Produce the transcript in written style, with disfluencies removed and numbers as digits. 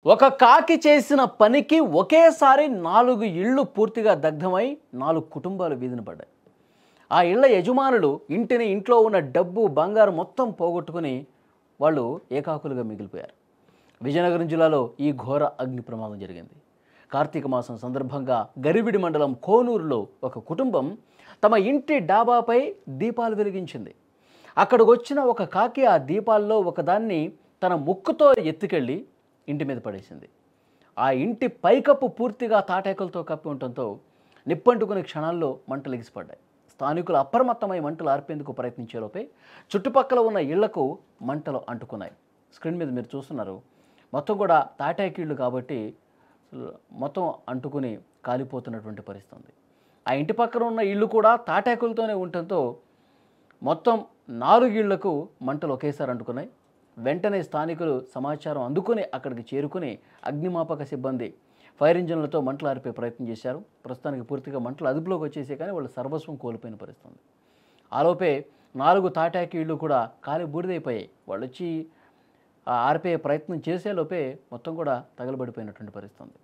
ఒక కాకి చేసిన పనికి ఒకేసారి 4 ఇళ్ళు పూర్తిగా దగ్ధమై 4 కుటుంబాలు వీధిన పడ్డాయి. ఆ ఇళ్ల యజమానులు ఇంట్లో ఉన్న డబ్బు, బంగారం మొత్తం పోగొట్టుకుని వాళ్ళు ఏకాకులుగా మిగిలిపోయారు. విజయనగరం జిల్లాలో ఈ ఘోర అగ్ని ప్రమాదం జరిగింది. కార్తీక మాసం సందర్భంగా గరివిడి మండలం కోనూరులో ఒక కుటుంబం తమ ఇంటి డాబాపై దీపాలు వెలిగించింది. అక్కడికి వచ్చిన ఒక కాకి ఆ దీపాల్లో ఒకదాన్ని తన ముక్కుతో ఎత్తుకెళ్ళి ఇంటి మీద పడేసింది. ఆ ఇంటి పైకప్పు పూర్తిగా తాటాకులతో కప్పి ఉండటంతో నిప్పంటుకునే క్షణాల్లో మంటలు ఎగిసిపడ్డాయి. స్థానికులు అప్రమత్తమై మంటలు ఆర్పేందుకు ప్రయత్నించేలోపే చుట్టుపక్కల ఉన్న ఇళ్లకు మంటలు అంటుకున్నాయి. స్క్రీన్ మీద మీరు చూస్తున్నారు, మొత్తం కూడా తాటాకిళ్ళు కాబట్టి మొత్తం అంటుకుని కాలిపోతున్నటువంటి పరిస్థితి ఉంది. ఆ ఇంటి పక్కన ఉన్న ఇళ్ళు కూడా తాటాకులతోనే ఉండటంతో మొత్తం 4 ఇళ్లకు మంటలు ఒకేసారి అంటుకున్నాయి. వెంటనే స్థానికులు సమాచారం అందుకుని అక్కడికి చేరుకుని అగ్నిమాపక సిబ్బంది ఫైర్ ఇంజన్లతో మంటలు ఆర్పే ప్రయత్నం చేశారు. ప్రస్తుతానికి పూర్తిగా మంటలు అదుపులోకి వచ్చేసే కానీ వాళ్ళు సర్వస్వం కోల్పోయిన పరిస్థితి ఉంది. ఆలోపే 4 తాటాకి ఇళ్ళు కూడా కాలి బూడిదైపోయాయి. వాళ్ళు వచ్చి ఆర్పే ప్రయత్నం చేసేలోపే మొత్తం కూడా తగలబడిపోయినటువంటి పరిస్థితి ఉంది.